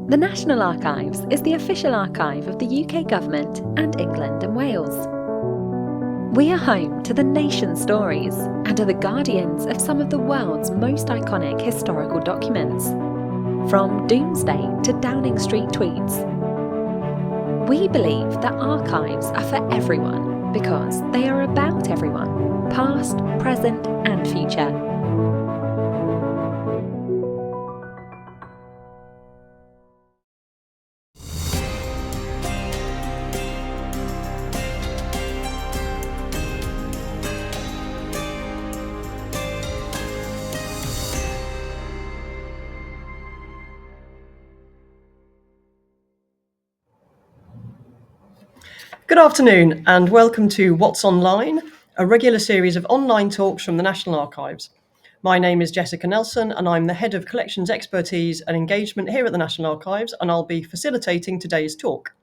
The National Archives is the official archive of the UK Government and England and Wales. We are home to the nation's stories and are the guardians of some of the world's most iconic historical documents, from Doomsday to Downing Street tweets. We believe that archives are for everyone because they are about everyone, past, present and future. Good afternoon and welcome to What's Online, a regular series of online talks from the National Archives. My name is Jessica Nelson and I'm the Head of Collections Expertise and Engagement here at the National Archives, and I'll be facilitating today's talk.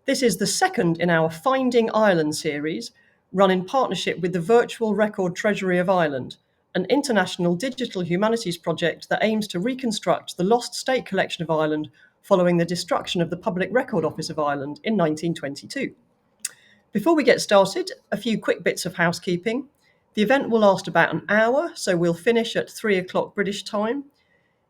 This is the second in our Finding Ireland series, run in partnership with the Virtual Record Treasury of Ireland, an international digital humanities project that aims to reconstruct the lost state collection of Ireland following the destruction of the Public Record Office of Ireland in 1922. Before we get started, a few quick bits of housekeeping. The event will last about an hour, so we'll finish at 3 o'clock British time.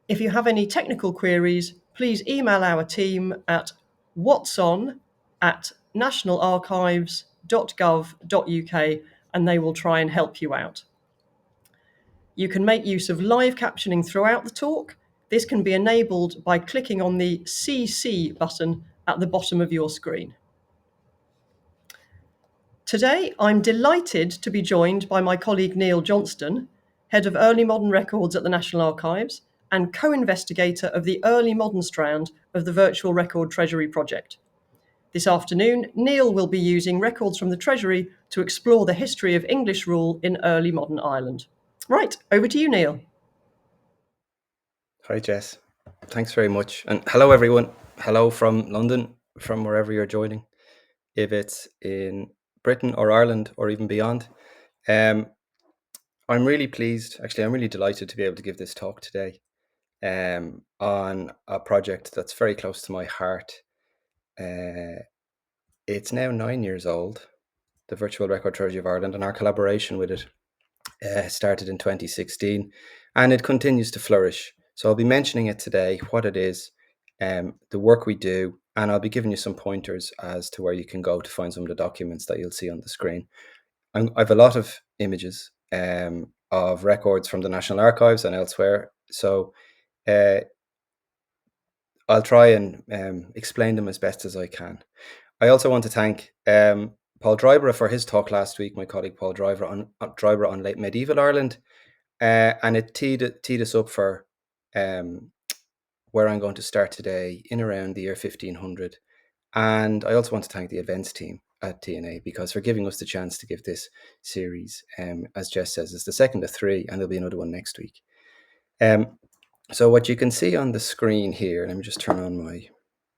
If you have any technical queries, please email our team at whatson@nationalarchives.gov.uk and they will try and help you out. You can make use of live captioning throughout the talk. This can be enabled by clicking on the CC button at the bottom of your screen. Today, I'm delighted to be joined by my colleague Neil Johnston, Head of Early Modern Records at the National Archives and co-investigator of the Early Modern strand of the Virtual Record Treasury project. This afternoon, Neil will be using records from the Treasury to explore the history of English rule in early modern Ireland. Right, over to you, Neil. Hi, Jess. Thanks very much. And hello, everyone. Hello from London, from wherever you're joining, if it's in Britain or Ireland or even beyond. I'm really pleased, actually, I'm really delighted to be able to give this talk today on a project that's very close to my heart. It's now 9 years old, the Virtual Record Treasury of Ireland, and our collaboration with it started in 2016, and it continues to flourish. So I'll be mentioning it today, what it is, the work we do, and I'll be giving you some pointers as to where you can go to find some of the documents that you'll see on the screen. I have a lot of images of records from the National Archives and elsewhere, so I'll try and explain them as best as I can. I also want to thank Paul Dryborough for his talk last week, my colleague Paul Dryborough on late medieval Ireland, and it teed us up for where I'm going to start today in around the year 1500. And I also want to thank the events team at TNA because for giving us the chance to give this series, as Jess says, it's the second of 3, and there'll be another one next week. So what you can see on the screen here, let me just turn on my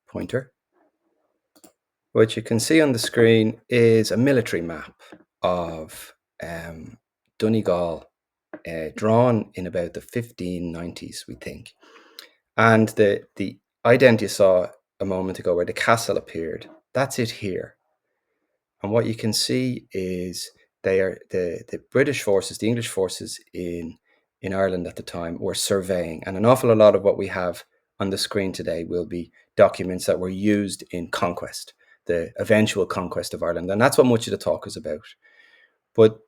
pointer. What you can see on the screen is a military map of Donegal, drawn in about the 1590s, we think. And the ident you saw a moment ago where the castle appeared, that's it here. And what you can see is they are the British forces, the English forces in Ireland at the time were surveying. And an awful lot of what we have on the screen today will be documents that were used in conquest, the eventual conquest of Ireland. And that's what much of the talk is about. But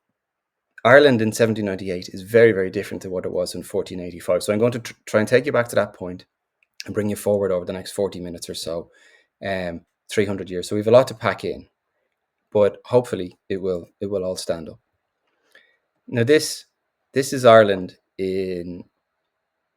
Ireland in 1798 is very, very different to what it was in 1485. So I'm going to try and take you back to that point and bring you forward over the next 40 minutes or so, 300 years. So we have a lot to pack in, but hopefully it will all stand up. Now this is Ireland in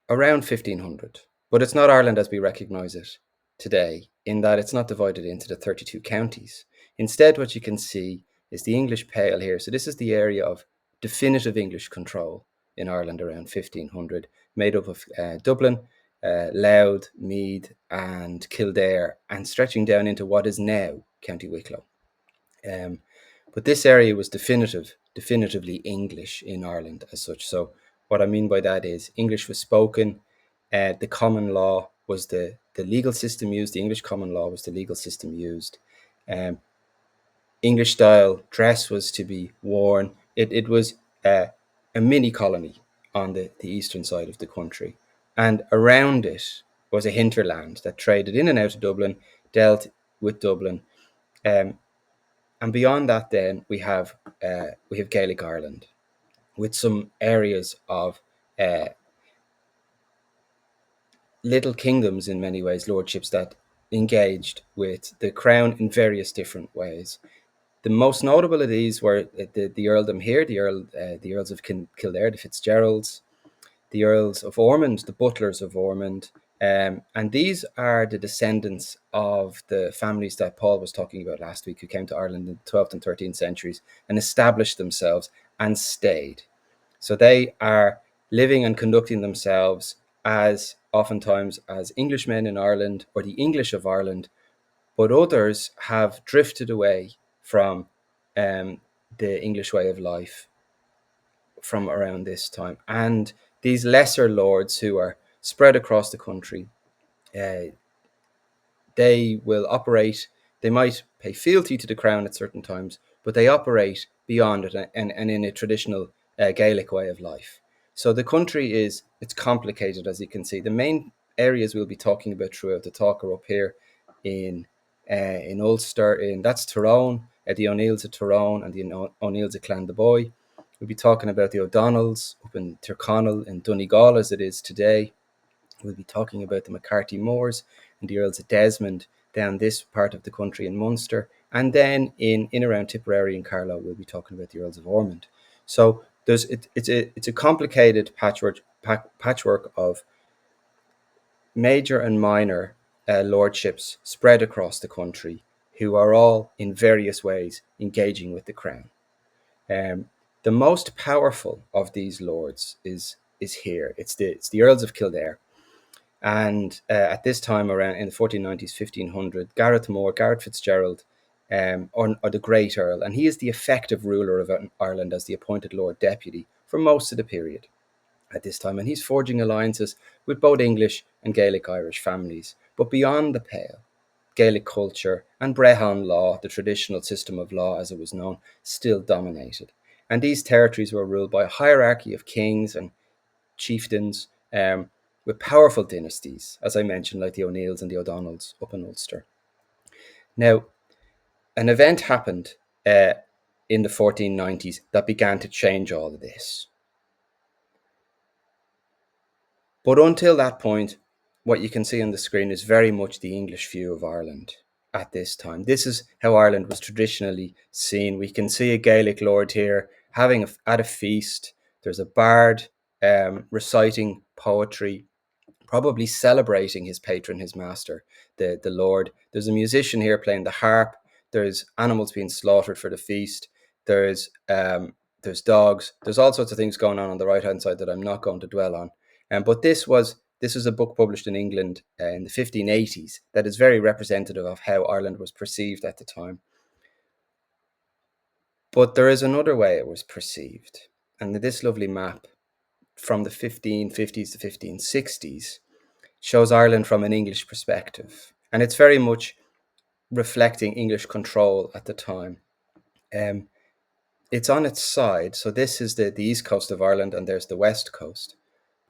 around 1500, but it's not Ireland as we recognise it today, in that it's not divided into the 32 counties. Instead, what you can see is the English Pale here. So this is the area of definitive English control in Ireland around 1500, made up of Dublin, Louth, Meath and Kildare, and stretching down into what is now County Wicklow. But this area was definitively English in Ireland as such. So what I mean by that is English was spoken. The common law was the legal system used. The English common law was the legal system used. English style dress was to be worn. It was a mini colony on the eastern side of the country. And around it was a hinterland that traded in and out of Dublin, dealt with Dublin. And beyond that, then we have Gaelic Ireland, with some areas of little kingdoms in many ways, lordships that engaged with the crown in various different ways. The most notable of these were the earldom here, the Earls of Kildare, the Fitzgeralds, the Earls of Ormond, the Butlers of Ormond, and these are the descendants of the families that Paul was talking about last week, who came to Ireland in the 12th and 13th centuries and established themselves and stayed. So they are living and conducting themselves as oftentimes as Englishmen in Ireland or the English of Ireland, but others have drifted away from the English way of life from around this time. And these lesser lords who are spread across the country, they will operate, they might pay fealty to the crown at certain times, but they operate beyond it and in a traditional Gaelic way of life. So the country it's complicated, as you can see. The main areas we'll be talking about throughout the talk are up here in Ulster, that's Tyrone, the O'Neills of Tyrone and the O'Neills of Clandeboy. We'll be talking about the O'Donnells up in Tyrconnell and Donegal as it is today. We'll be talking about the McCarthy Moors and the Earls of Desmond down this part of the country in Munster. And then in around Tipperary and Carlow, we'll be talking about the Earls of Ormond. So it's a complicated patchwork of major and minor lordships spread across the country, who are all in various ways engaging with the crown. The most powerful of these lords is here. It's the Earls of Kildare. And at this time, around in the 1490s, 1500, Garrett Fitzgerald, or the Great Earl, and he is the effective ruler of Ireland as the appointed Lord Deputy for most of the period at this time. And he's forging alliances with both English and Gaelic Irish families. But beyond the pale, Gaelic culture and Brehon law, the traditional system of law as it was known, still dominated. And these territories were ruled by a hierarchy of kings and chieftains, with powerful dynasties, as I mentioned, like the O'Neills and the O'Donnells up in Ulster. Now, an event happened in the 1490s that began to change all of this. But until that point, what you can see on the screen is very much the English view of Ireland at this time. This is how Ireland was traditionally seen. We can see a Gaelic lord here at a feast. There's a bard reciting poetry, probably celebrating his patron, his master, the Lord. There's a musician here playing the harp. There's animals being slaughtered for the feast. There's dogs. There's all sorts of things going on the right-hand side that I'm not going to dwell on. But this was a book published in England in the 1580s that is very representative of how Ireland was perceived at the time. But there is another way it was perceived. And this lovely map from the 1550s to 1560s shows Ireland from an English perspective. And it's very much reflecting English control at the time. It's on its side. So this is the east coast of Ireland and there's the west coast.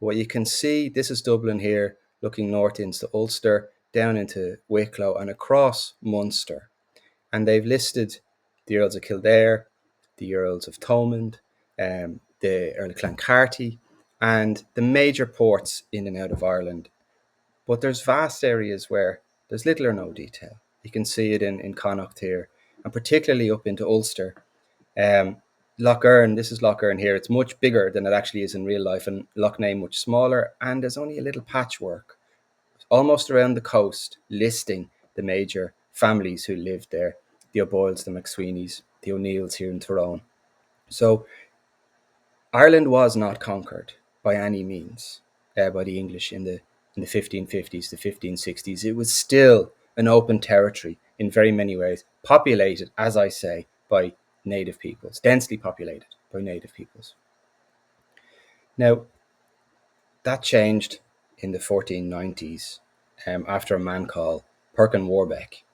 What you can see, this is Dublin here, looking north into Ulster, down into Wicklow and across Munster. And they've listed the Earls of Kildare, the Earls of Thomond, the Earl of Clancarty, and the major ports in and out of Ireland. But there's vast areas where there's little or no detail. You can see it in Connacht here, and particularly up into Ulster. Lough Erne, this is Lough Erne here. It's much bigger than it actually is in real life, and Lough Neagh much smaller, and there's only a little patchwork almost around the coast listing the major families who lived there, the O'Boyles, the McSweeneys, the O'Neills here in Tyrone. So Ireland was not conquered by any means by the English in the 1550s, the 1560s. It was still an open territory in very many ways, populated, as I say, by native peoples, densely populated by native peoples. Now, that changed in the 1490s after a man called Perkin Warbeck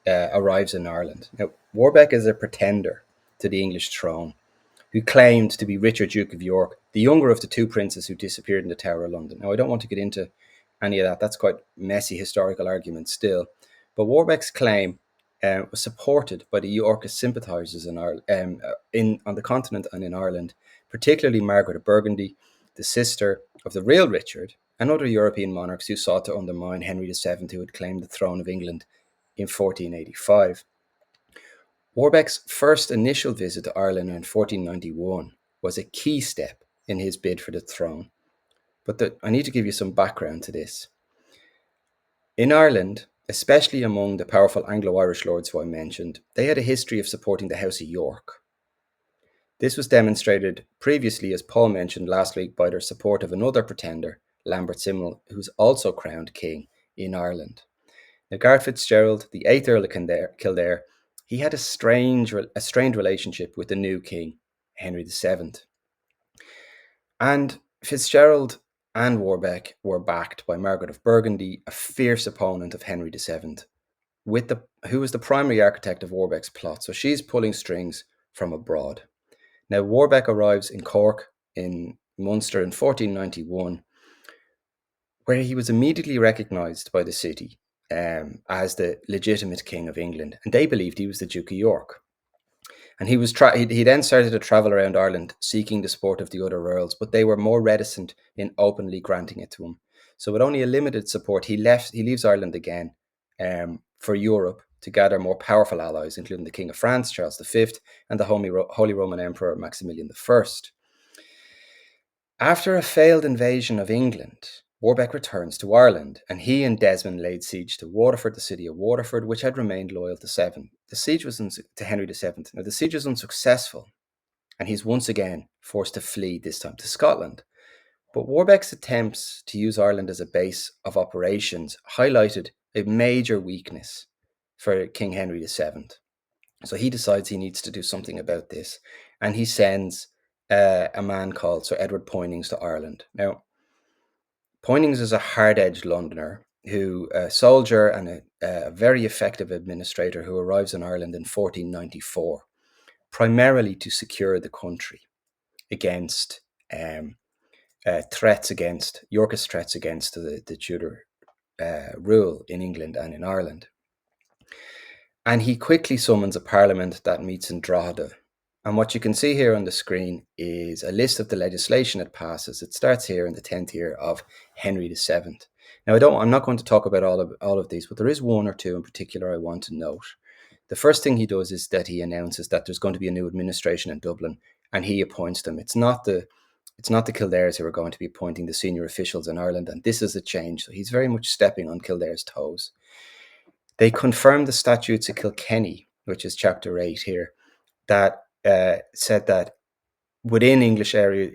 arrives in Ireland. Now, Warbeck is a pretender to the English throne who claimed to be Richard, Duke of York, the younger of the two princes who disappeared in the Tower of London. Now, I don't want to get into any of that. That's quite messy historical argument still. But Warbeck's claim was supported by the Yorkist sympathisers in Ireland, on the continent and in Ireland, particularly Margaret of Burgundy, the sister of the real Richard, and other European monarchs who sought to undermine Henry VII, who had claimed the throne of England in 1485. Warbeck's first initial visit to Ireland in 1491 was a key step in his bid for the throne. But I need to give you some background to this. In Ireland, especially among the powerful Anglo-Irish lords who I mentioned, they had a history of supporting the House of York. This was demonstrated previously, as Paul mentioned last week, by their support of another pretender, Lambert Simnel, who was also crowned king in Ireland. Now, Garret Fitzgerald, the 8th Earl of Kildare, he had a strained relationship with the new king, Henry VII. And Fitzgerald and Warbeck were backed by Margaret of Burgundy, a fierce opponent of Henry VII, who was the primary architect of Warbeck's plot. So she's pulling strings from abroad. Now, Warbeck arrives in Cork in Munster in 1491, where he was immediately recognised by the city as the legitimate king of England, and they believed he was the Duke of York. And he then started to travel around Ireland seeking the support of the other earls, but they were more reticent in openly granting it to him. So with only a limited support, he leaves Ireland again for Europe to gather more powerful allies, including the King of France, Charles V, and the Holy Roman Emperor, Maximilian I. After a failed invasion of England, Warbeck returns to Ireland, and he and Desmond laid siege to Waterford, the city of Waterford, which had remained loyal to Henry VII. Now, the siege was unsuccessful, and he's once again forced to flee, this time to Scotland. But Warbeck's attempts to use Ireland as a base of operations highlighted a major weakness for King Henry VII. So he decides he needs to do something about this, and he sends a man called Sir Edward Poynings to Ireland. Now, Poynings is a hard-edged Londoner, a soldier and a very effective administrator who arrives in Ireland in 1494, primarily to secure the country against Yorkist threats against the Tudor rule in England and in Ireland. And he quickly summons a parliament that meets in Drogheda. And what you can see here on the screen is a list of the legislation it passes. It starts here in the 10th year of Henry VII. Now, I'm not going to talk about all of these, but there is one or two in particular I want to note. The first thing he does is that he announces that there's going to be a new administration in Dublin, and he appoints them. It's not the Kildares who are going to be appointing the senior officials in Ireland, and this is a change. So he's very much stepping on Kildare's toes. They confirmed the statutes of Kilkenny, which is chapter 8 here, that said that within English areas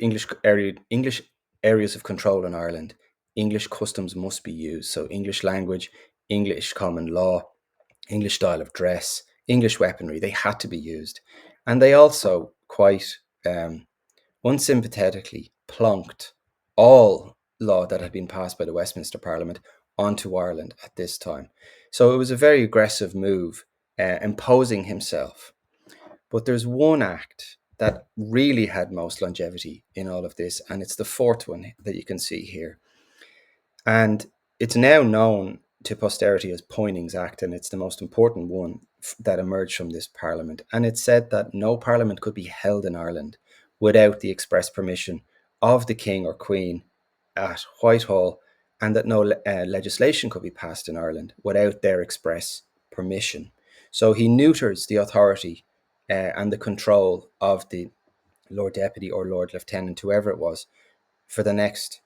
of control in Ireland, English customs must be used. So English language, English common law, English style of dress, English weaponry, they had to be used. And they also quite unsympathetically plonked all law that had been passed by the Westminster Parliament onto Ireland at this time. So it was a very aggressive move, imposing himself. But there's one act that really had most longevity in all of this, and it's the fourth one that you can see here. And it's now known to posterity as Poynings Act, and it's the most important one that emerged from this parliament. And it said that no parliament could be held in Ireland without the express permission of the king or queen at Whitehall, and that no legislation could be passed in Ireland without their express permission. So he neuters the authority and the control of the Lord Deputy or Lord Lieutenant, whoever it was, for the next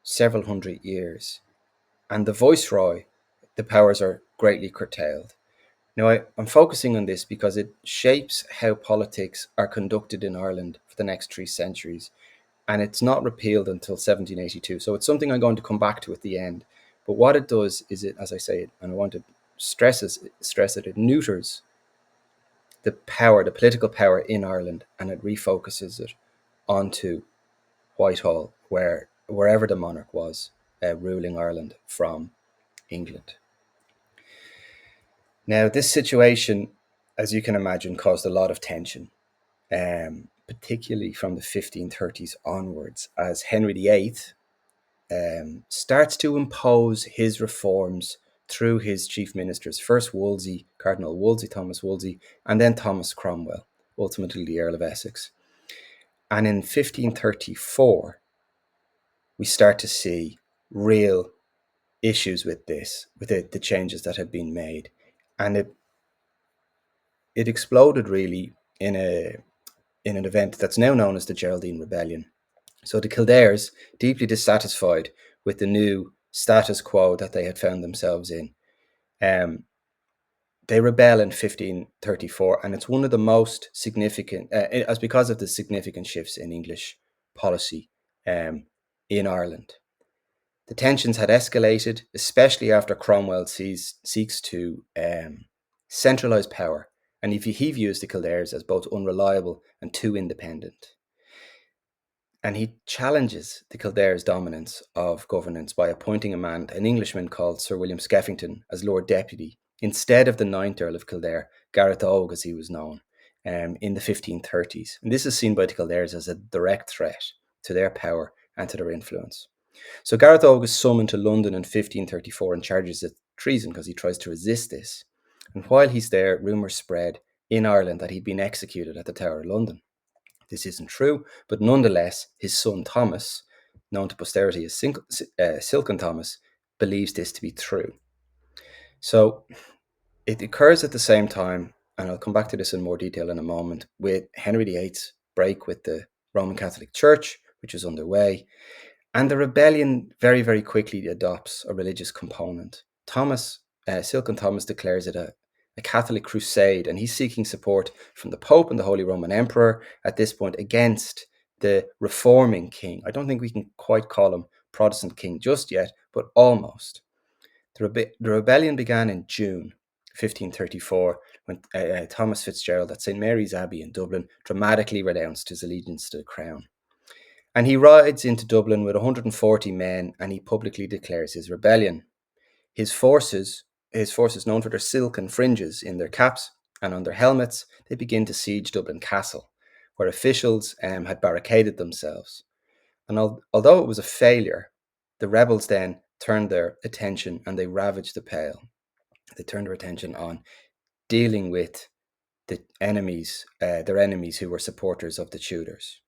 several hundred years. And the Viceroy, the powers are greatly curtailed. Now, I'm focusing on this because it shapes how politics are conducted in Ireland for the next 3 centuries. And it's not repealed until 1782. So it's something I'm going to come back to at the end. But what it does is it, as I say, and I want to stress it, it neuters the political power in Ireland, and it refocuses it onto Whitehall, wherever the monarch was ruling Ireland from England. Now, this situation, as you can imagine, caused a lot of tension, particularly from the 1530s onwards, as Henry VIII starts to impose his reforms through his chief ministers, first Wolsey, Cardinal Wolsey, Thomas Wolsey, and then Thomas Cromwell, ultimately the Earl of Essex. And in 1534, we start to see real issues with this, with the changes that had been made. And it exploded really in an event that's now known as the Geraldine Rebellion. So the Kildares, deeply dissatisfied with the new status quo that they had found themselves in, they rebel in 1534, and it's one of the most significant, as because of the significant shifts in English policy in Ireland. The tensions had escalated, especially after Cromwell seeks to centralise power, and he views the Kildares as both unreliable and too independent. And he challenges the Kildares' dominance of governance by appointing an Englishman called Sir William Skeffington as Lord Deputy, instead of the 9th Earl of Kildare, Gareth Og as he was known, in the 1530s. And this is seen by the Kildares as a direct threat to their power and to their influence. So Gareth Og is summoned to London in 1534 and charges of treason because he tries to resist this. And while he's there, rumours spread in Ireland that he'd been executed at the Tower of London. This isn't true, but nonetheless, his son Thomas, known to posterity as Silken Thomas, believes this to be true. So it occurs at the same time, and I'll come back to this in more detail in a moment, with Henry VIII's break with the Roman Catholic Church, which is underway, and the rebellion very, very quickly adopts a religious component. Silken Thomas declares it a Catholic crusade, and he's seeking support from the Pope and the Holy Roman Emperor at this point against the reforming king. I don't think we can quite call him Protestant king just yet, but almost. The rebellion began in June 1534 when Thomas Fitzgerald at St. Mary's Abbey in Dublin dramatically renounced his allegiance to the crown. And he rides into Dublin with 140 men, and he publicly declares his rebellion. His forces, known for their silken fringes in their caps and on their helmets, they begin to siege Dublin Castle, where officials had barricaded themselves. And although it was a failure, the rebels then turned their attention and they ravaged the Pale. They turned their attention on dealing with the enemies, their enemies who were supporters of the Tudors.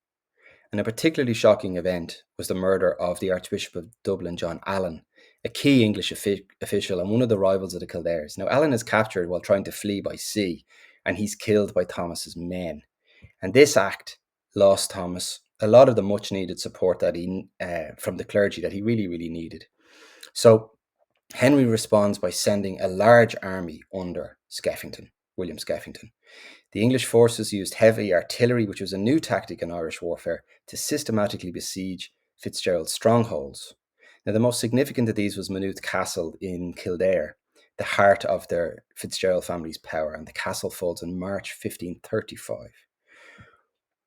And a particularly shocking event was the murder of the Archbishop of Dublin, John Allen, a key English official and one of the rivals of the Kildares. Now, Allen is captured while trying to flee by sea, and he's killed by Thomas's men. And this act lost Thomas a lot of the much-needed support that he from the clergy that he really, really needed. So Henry responds by sending a large army under William Skeffington. The English forces used heavy artillery, which was a new tactic in Irish warfare, to systematically besiege Fitzgerald's strongholds. Now, the most significant of these was Maynooth Castle in Kildare, the heart of their Fitzgerald family's power, and the castle falls in March 1535.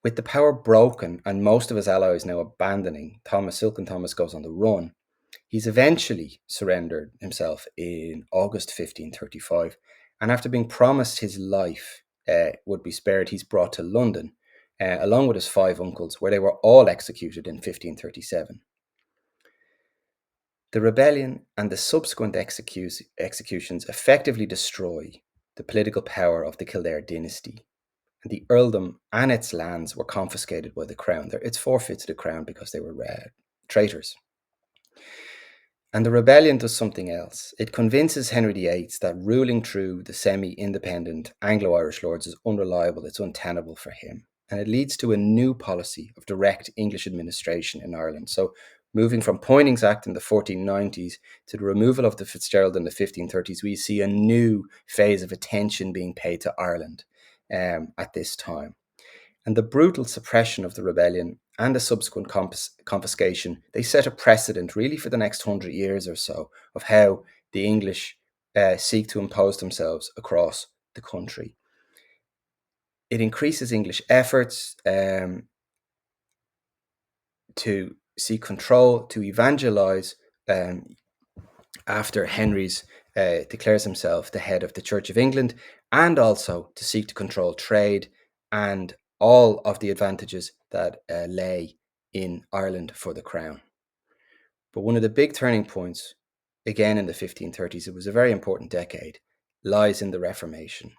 With the power broken and most of his allies now abandoning, Silken Thomas goes on the run. He's eventually surrendered himself in August 1535, and after being promised his life would be spared, he's brought to London, along with his 5 uncles, where they were all executed in 1537. The rebellion and the subsequent executions effectively destroy the political power of the Kildare dynasty, and the earldom and its lands were confiscated by the crown. It's forfeit to the crown because they were traitors. And the rebellion does something else. It convinces Henry VIII that ruling through the semi-independent Anglo-Irish lords is unreliable, it's untenable for him. And it leads to a new policy of direct English administration in Ireland. So moving from Poynings Act in the 1490s to the removal of the Fitzgerald in the 1530s, we see a new phase of attention being paid to Ireland at this time. And the brutal suppression of the rebellion and the subsequent confiscation, they set a precedent really for the next 100 years or so of how the English seek to impose themselves across the country. It increases English efforts to seek control, to evangelize after Henry's declares himself the head of the Church of England, and also to seek to control trade and all of the advantages that lay in Ireland for the crown. But one of the big turning points, again in the 1530s, it was a very important decade, lies in the Reformation.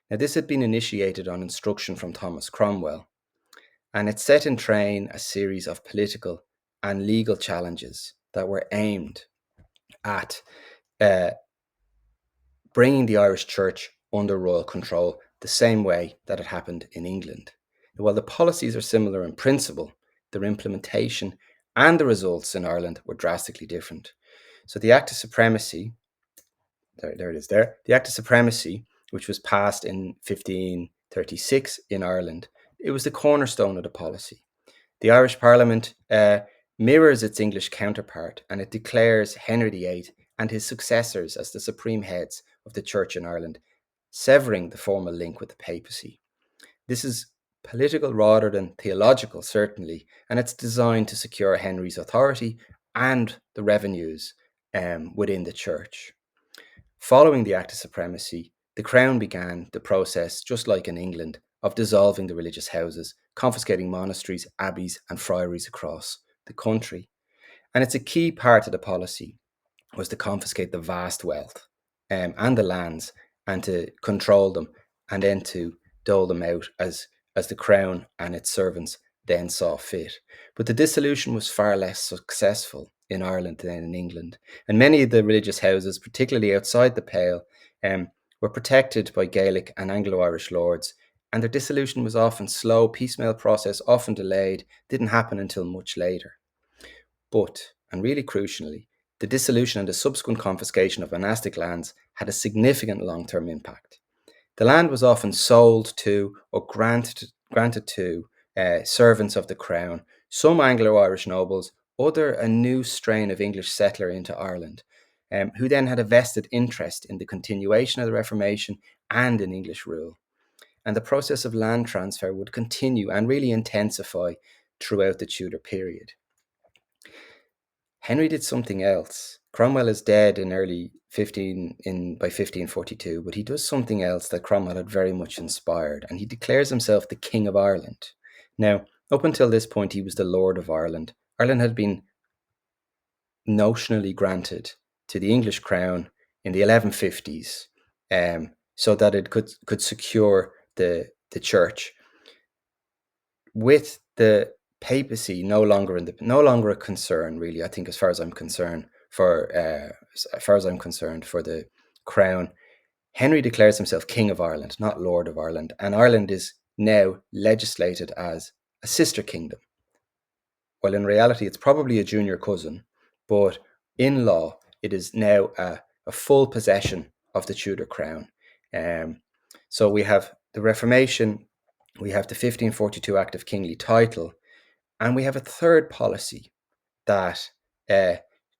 Now, this had been initiated on instruction from Thomas Cromwell, and it set in train a series of political and legal challenges that were aimed at bringing the Irish Church under royal control the same way that it happened in England. While the policies are similar in principle, their implementation and the results in Ireland were drastically different. So the Act of Supremacy, there it is there, the Act of Supremacy, which was passed in 1536 in Ireland, it was the cornerstone of the policy. The Irish Parliament mirrors its English counterpart, and it declares Henry VIII and his successors as the supreme heads of the Church in Ireland, severing the formal link with the papacy. This is political rather than theological, certainly, and it's designed to secure Henry's authority and the revenues within the Church. Following the Act of Supremacy, the Crown began the process, just like in England, of dissolving the religious houses, confiscating monasteries, abbeys, and friaries across the country. And it's a key part of the policy was to confiscate the vast wealth and the lands, and to control them, and then to dole them out as the Crown and its servants then saw fit. But the dissolution was far less successful in Ireland than in England, and many of the religious houses, particularly outside the Pale, were protected by Gaelic and Anglo-Irish lords, and their dissolution was often slow, piecemeal process, often delayed, didn't happen until much later. But, and really crucially, the dissolution and the subsequent confiscation of monastic lands had a significant long-term impact. The land was often sold to or granted to servants of the Crown, some Anglo-Irish nobles, other a new strain of English settler into Ireland, who then had a vested interest in the continuation of the Reformation and in English rule. And the process of land transfer would continue and really intensify throughout the Tudor period. Henry did something else. Cromwell is dead in by 1542, but he does something else that Cromwell had very much inspired, and he declares himself the King of Ireland. Now, up until this point, he was the Lord of Ireland. Ireland had been notionally granted to the English crown in the 1150s, so that it could secure the church. With the papacy no longer a concern, really, I think, as far as I'm concerned for the crown, Henry declares himself King of Ireland, not Lord of Ireland, and Ireland is now legislated as a sister kingdom. Well, in reality, it's probably a junior cousin, but in law, it is now a full possession of the Tudor crown. So we have the Reformation, we have the 1542 Act of Kingly Title, and we have a third policy that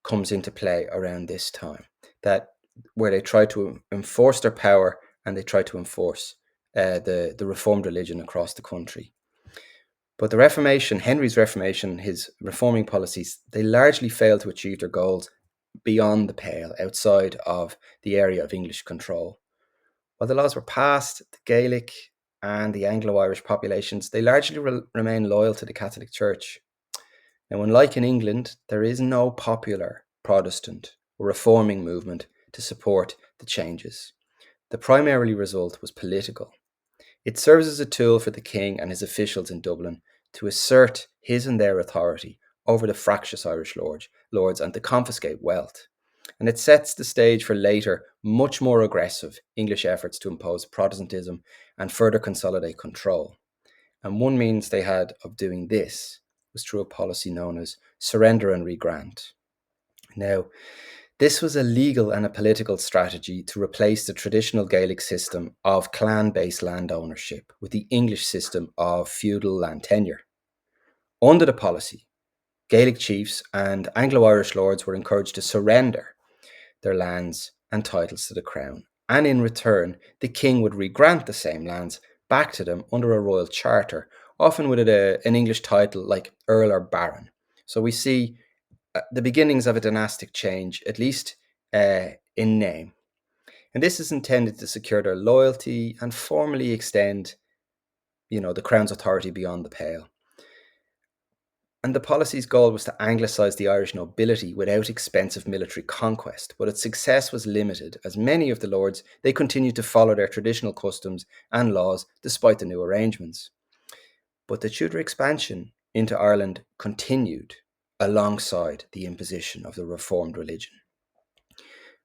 comes into play around this time, where they try to enforce their power, and they try to enforce the reformed religion across the country. But the Reformation, Henry's Reformation, his reforming policies, they largely failed to achieve their goals beyond the Pale, outside of the area of English control. While the laws were passed, the Gaelic and the Anglo-Irish populations, they largely remain loyal to the Catholic Church. Now, unlike in England, there is no popular Protestant or reforming movement to support the changes. The primary result was political. It serves as a tool for the king and his officials in Dublin to assert his and their authority over the fractious Irish lords and to confiscate wealth. And it sets the stage for later, much more aggressive English efforts to impose Protestantism and further consolidate control. And one means they had of doing this was through a policy known as surrender and regrant. Now, this was a legal and a political strategy to replace the traditional Gaelic system of clan-based land ownership with the English system of feudal land tenure. Under the policy, Gaelic chiefs and Anglo-Irish lords were encouraged to surrender their lands and titles to the crown, and in return, the king would regrant the same lands back to them under a royal charter, often with an English title like Earl or Baron. So we see the beginnings of a dynastic change, at least in name. And this is intended to secure their loyalty and formally extend, the Crown's authority beyond the Pale. And the policy's goal was to anglicise the Irish nobility without expensive military conquest, but its success was limited, as many of the lords, they continued to follow their traditional customs and laws despite the new arrangements. But the Tudor expansion into Ireland continued alongside the imposition of the reformed religion.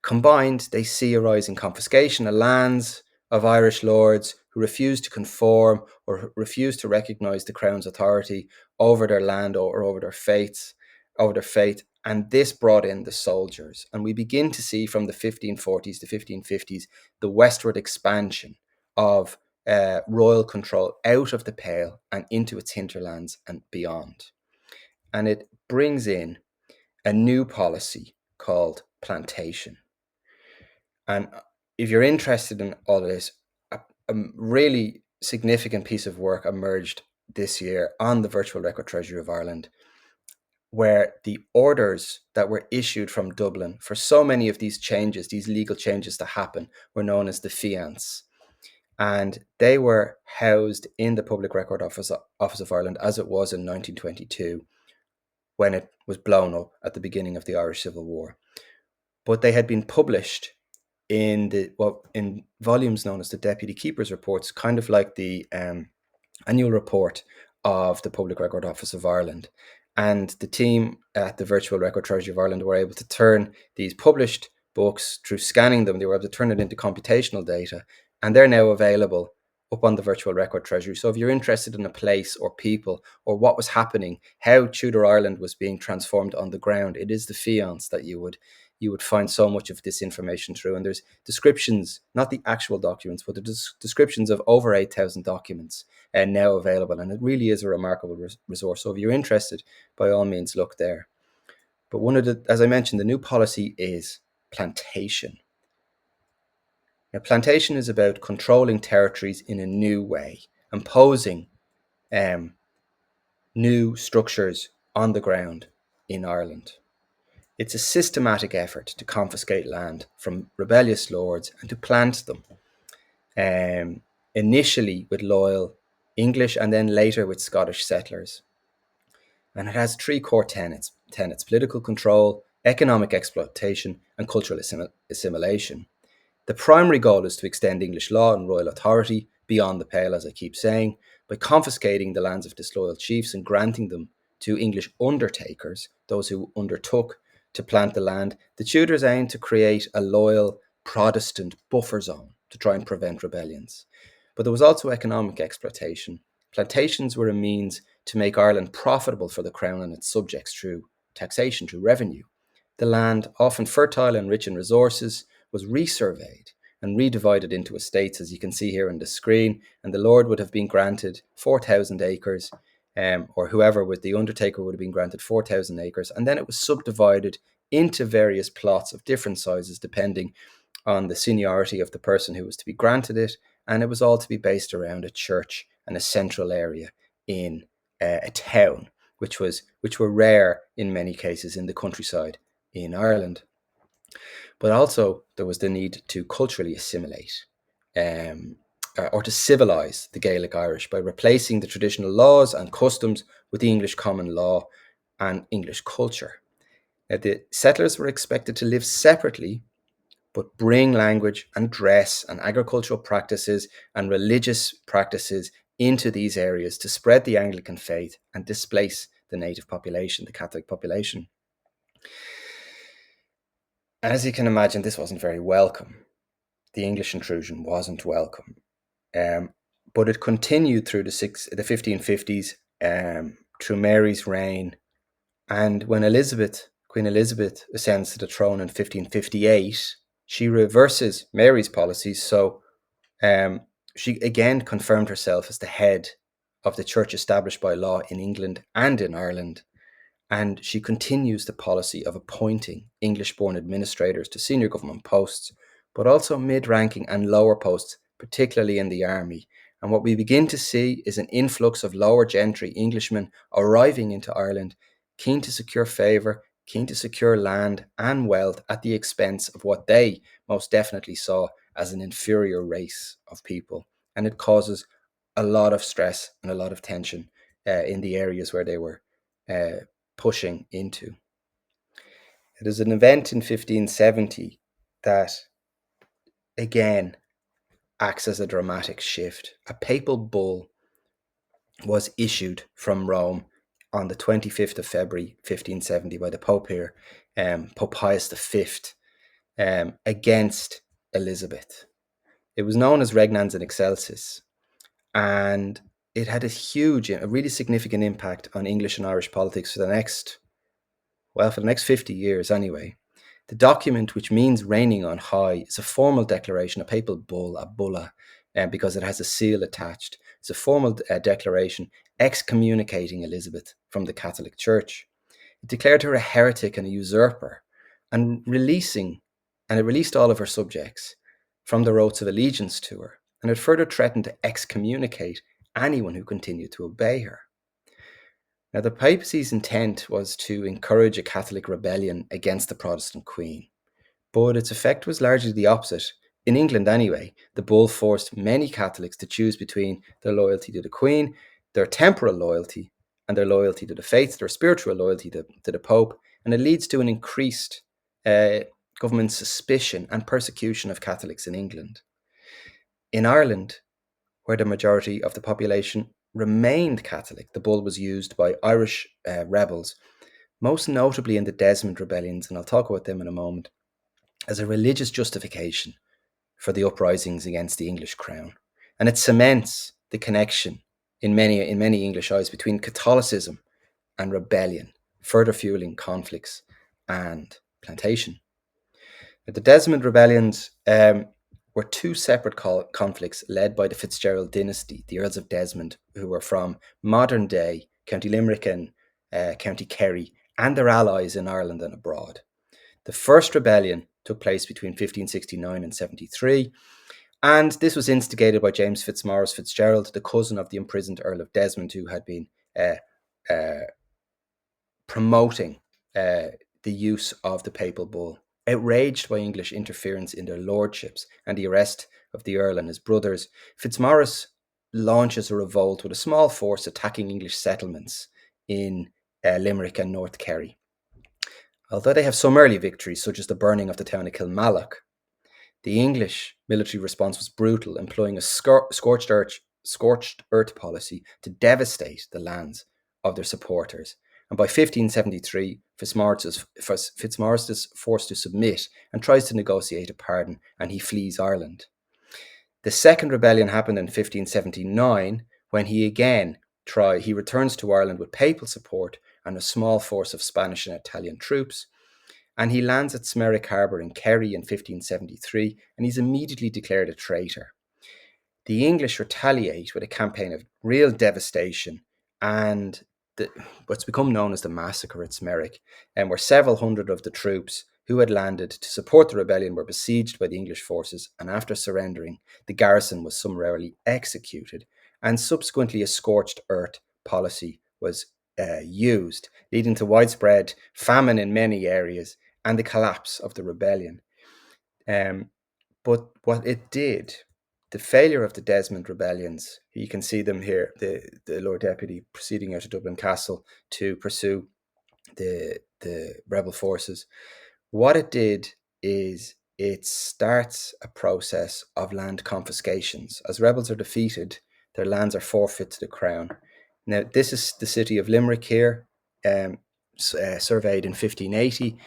Combined, they see a rise in confiscation of lands of Irish lords who refused to conform or refused to recognise the Crown's authority over their land or over their faith. And this brought in the soldiers. And we begin to see from the 1540s to 1550s the westward expansion of royal control out of the Pale and into its hinterlands and beyond. And it brings in a new policy called plantation. And if you're interested in all of this, a really significant piece of work emerged this year on the Virtual Record Treasury of Ireland, where the orders that were issued from Dublin for so many of these changes, these legal changes to happen, were known as the fiants. And they were housed in the Public Record Office of Ireland as it was in 1922, when it was blown up at the beginning of the Irish Civil War. But they had been published in volumes known as the Deputy Keeper's Reports, kind of like the annual report of the Public Record Office of Ireland. And the team at the Virtual Record Treasury of Ireland were able to turn these published books, through scanning them, they were able to turn it into computational data, and they're now available up on the Virtual Record Treasury. So if you're interested in a place or people or what was happening, how Tudor Ireland was being transformed on the ground, it is the fiants that you would find so much of this information through. And there's descriptions, not the actual documents, but the descriptions of over 8,000 documents now available. And it really is a remarkable resource. So if you're interested, by all means, look there. But as I mentioned, the new policy is plantation. Now, plantation is about controlling territories in a new way, imposing new structures on the ground in Ireland. It's a systematic effort to confiscate land from rebellious lords and to plant them, initially with loyal English and then later with Scottish settlers. And it has three core tenets: political control, economic exploitation, and cultural assimilation. The primary goal is to extend English law and royal authority beyond the Pale, as I keep saying, by confiscating the lands of disloyal chiefs and granting them to English undertakers, those who undertook to plant the land. The Tudors aimed to create a loyal Protestant buffer zone to try and prevent rebellions. But there was also economic exploitation. Plantations were a means to make Ireland profitable for the Crown and its subjects through taxation, through revenue. The land, often fertile and rich in resources, was resurveyed and redivided into estates, as you can see here on the screen, and the lord would have been granted 4,000 acres, or whoever with the undertaker would have been granted 4,000 acres, and then it was subdivided into various plots of different sizes depending on the seniority of the person who was to be granted it, and it was all to be based around a church and a central area in a town, which were rare in many cases in the countryside in Ireland. But also there was the need to culturally assimilate or to civilise the Gaelic Irish by replacing the traditional laws and customs with the English common law and English culture. Now, the settlers were expected to live separately, but bring language and dress and agricultural practices and religious practices into these areas to spread the Anglican faith and displace the native population, the Catholic population. As you can imagine, this wasn't very welcome. The English intrusion wasn't welcome. But it continued through the 1550s, through Mary's reign. And when Queen Elizabeth ascends to the throne in 1558, she reverses Mary's policies. So she again confirmed herself as the head of the church established by law in England and in Ireland. And she continues the policy of appointing English-born administrators to senior government posts, but also mid-ranking and lower posts, particularly in the army. And what we begin to see is an influx of lower gentry Englishmen arriving into Ireland, keen to secure favour keen to secure land and wealth at the expense of what they most definitely saw as an inferior race of people. And it causes a lot of stress and a lot of tension in the areas where they were pushing into. It is an event in 1570 that, again, acts as a dramatic shift. A papal bull was issued from Rome on the 25th of February 1570 by the Pope here, Pope Pius V, against Elizabeth. It was known as Regnans in Excelsis, and it had a really significant impact on English and Irish politics for the next 50 years anyway. The document, which means reigning on high, is a formal declaration, a papal bull, a bulla, because it has a seal attached. It's a formal declaration excommunicating Elizabeth from the Catholic Church. It declared her a heretic and a usurper, and it released all of her subjects from their oaths of allegiance to her, and it further threatened to excommunicate anyone who continued to obey her. Now, the papacy's intent was to encourage a Catholic rebellion against the Protestant Queen, but its effect was largely the opposite. In England anyway, the bull forced many Catholics to choose between their loyalty to the Queen, their temporal loyalty, and their loyalty to the faith, their spiritual loyalty to the Pope, and it leads to an increased government suspicion and persecution of Catholics in England. In Ireland, where the majority of the population remained Catholic, the bull was used by Irish rebels, most notably in the Desmond rebellions, and I'll talk about them in a moment, as a religious justification for the uprisings against the English crown. And it cements the connection in many English eyes between Catholicism and rebellion, further fueling conflicts and plantation. The Desmond rebellions were two separate conflicts led by the Fitzgerald dynasty, the Earls of Desmond, who were from modern-day County Limerick and County Kerry, and their allies in Ireland and abroad. The first rebellion took place between 1569 and 73, and this was instigated by James Fitzmaurice Fitzgerald, the cousin of the imprisoned Earl of Desmond, who had been promoting the use of the papal bull. Outraged by English interference in their lordships and the arrest of the Earl and his brothers, Fitzmaurice launches a revolt with a small force attacking English settlements in Limerick and North Kerry. Although they have some early victories, such as the burning of the town of Kilmallock, the English military response was brutal, employing a scorched earth policy to devastate the lands of their supporters. And by 1573, Fitzmaurice is forced to submit and tries to negotiate a pardon, and he flees Ireland. The second rebellion happened in 1579, when he returns to Ireland with papal support and a small force of Spanish and Italian troops, and he lands at Smerick Harbour in Kerry in 1573, and he's immediately declared a traitor. The English retaliate with a campaign of real devastation and what's become known as the massacre at Smerick, and where several hundred of the troops who had landed to support the rebellion were besieged by the English forces, and after surrendering, the garrison was summarily executed, and subsequently a scorched earth policy was used, leading to widespread famine in many areas and the collapse of the rebellion. But what it did, the failure of the Desmond rebellions, you can see them here, the Lord Deputy proceeding out of Dublin Castle to pursue the rebel forces. What it did is it starts a process of land confiscations. As rebels are defeated, their lands are forfeit to the crown. Now, this is the city of Limerick here, surveyed in 1580.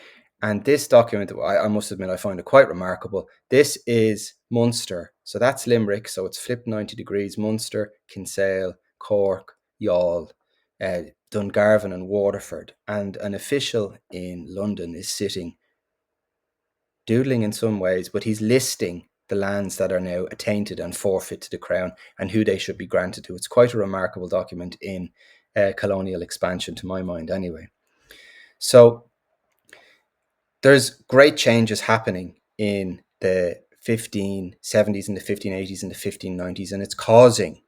And this document, I must admit, I find it quite remarkable. This is Munster. So that's Limerick. So it's flipped 90 degrees. Munster, Kinsale, Cork, Youghal, Dungarvan and Waterford. And an official in London is sitting, doodling in some ways, but he's listing the lands that are now attainted and forfeit to the crown and who they should be granted to. It's quite a remarkable document in colonial expansion, to my mind anyway. So there's great changes happening in the 1570s and the 1580s and the 1590s, and it's causing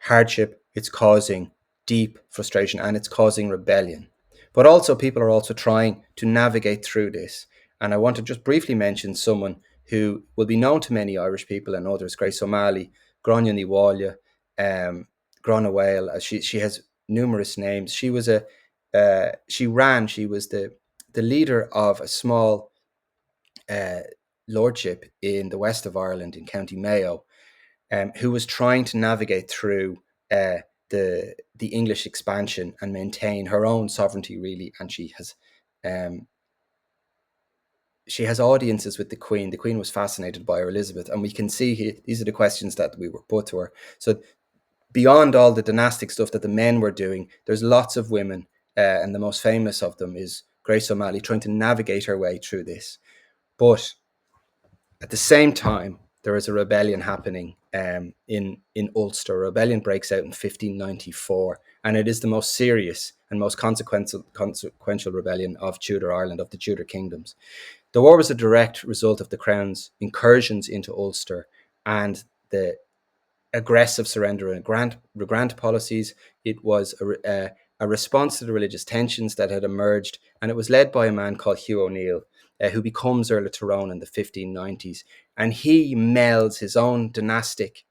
hardship, it's causing deep frustration, and it's causing rebellion. But also people are also trying to navigate through this. And I want to just briefly mention someone who will be known to many Irish people and others, Grace O'Malley, Gráinne Ní Mháille, Gráinne Mháil. She has numerous names. She was she was the leader of a small lordship in the west of Ireland in County Mayo, who was trying to navigate through the English expansion and maintain her own sovereignty, really. And she has audiences with the Queen. The Queen was fascinated by her, Elizabeth, and we can see here, these are the questions that we were put to her. So beyond all the dynastic stuff that the men were doing, there's lots of women, and the most famous of them is Grace O'Malley, trying to navigate her way through this. But at the same time, there is a rebellion happening in Ulster. A rebellion breaks out in 1594, and it is the most serious and most consequential rebellion of Tudor Ireland, of the Tudor kingdoms. The war was a direct result of the Crown's incursions into Ulster and the aggressive surrender and grant policies. It was a response to the religious tensions that had emerged, and it was led by a man called Hugh O'Neill, who becomes Earl of Tyrone in the 1590s. And he melds his own dynastic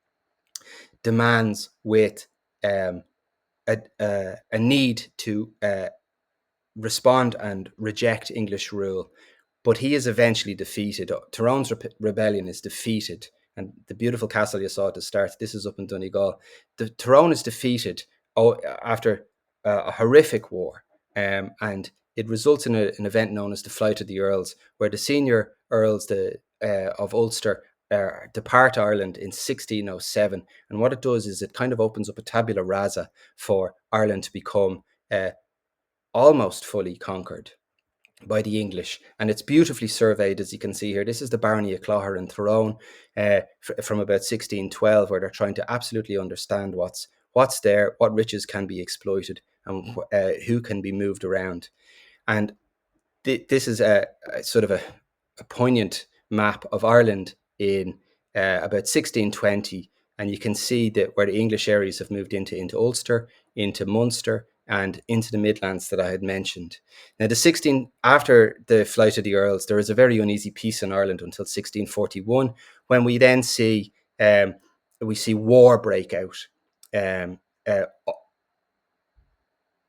demands with a need to respond and reject English rule. But he is eventually defeated. Tyrone's rebellion is defeated. And the beautiful castle you saw at the start, this is up in Donegal. Tyrone is defeated after a horrific war. And it results in an event known as the Flight of the Earls, where the senior earls of Ulster depart Ireland in 1607. And what it does is it kind of opens up a tabula rasa for Ireland to become almost fully conquered by the English. And it's beautifully surveyed, as you can see here. This is the Barony of Clogher in Tyrone from about 1612, where they're trying to absolutely understand what's there, what riches can be exploited, and who can be moved around. And this is a sort of a poignant map of Ireland in about 1620, and you can see that where the English areas have moved into Ulster, into Munster, and into the Midlands that I had mentioned. Now, after the Flight of the Earls, there is a very uneasy peace in Ireland until 1641, when we then see war break out,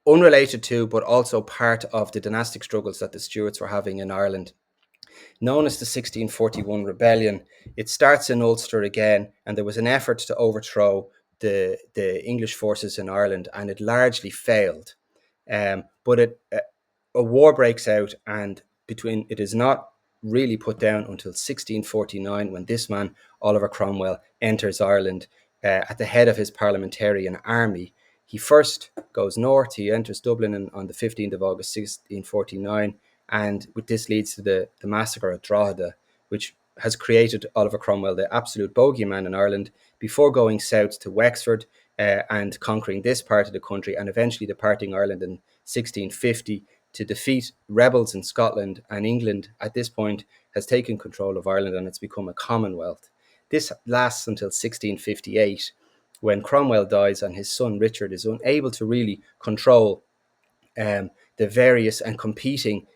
unrelated to, but also part of the dynastic struggles that the Stuarts were having in Ireland, known as the 1641 Rebellion. It starts in Ulster again, and there was an effort to overthrow the English forces in Ireland, and it largely failed. But a war breaks out, and it is not really put down until 1649, when this man, Oliver Cromwell, enters Ireland at the head of his parliamentarian army. He first goes north. He enters Dublin on the 15th of August 1649, and this leads to the massacre at Drogheda, which has created Oliver Cromwell the absolute bogeyman in Ireland, before going south to Wexford and conquering this part of the country, and eventually departing Ireland in 1650 to defeat rebels in Scotland. And England at this point has taken control of Ireland, and it's become a commonwealth. This lasts until 1658, when Cromwell dies and his son Richard is unable to really control the various and competing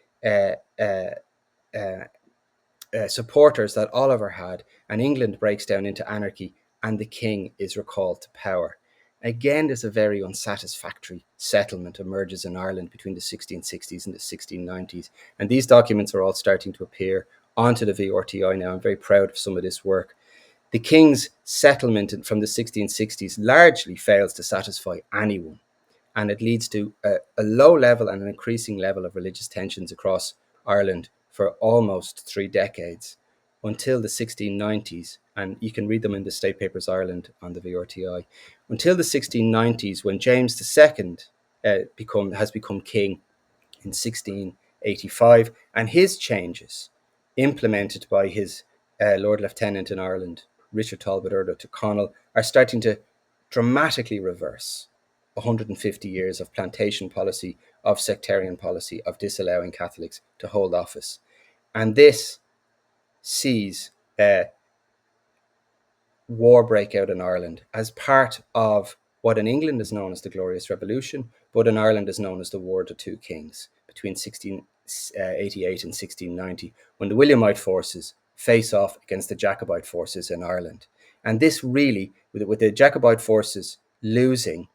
supporters that Oliver had, and England breaks down into anarchy, and the king is recalled to power. Again, there's a very unsatisfactory settlement emerges in Ireland between the 1660s and the 1690s, and these documents are all starting to appear onto the VRTI now. I'm very proud of some of this work. The king's settlement from the 1660s largely fails to satisfy anyone, and it leads to a low level and an increasing level of religious tensions across Ireland for almost 3 decades, until the 1690s, and you can read them in the State Papers Ireland on the VRTI, until the 1690s, when James II has become king in 1685, and his changes, implemented by his Lord Lieutenant in Ireland, Richard Talbot Earl of Tyrconnell, are starting to dramatically reverse 150 years of plantation policy, of sectarian policy, of disallowing Catholics to hold office. And this sees war break out in Ireland as part of what in England is known as the Glorious Revolution, but in Ireland is known as the War of the Two Kings between 1688 and 1690, when the Williamite forces face off against the Jacobite forces in Ireland. And this really, with the Jacobite forces losing,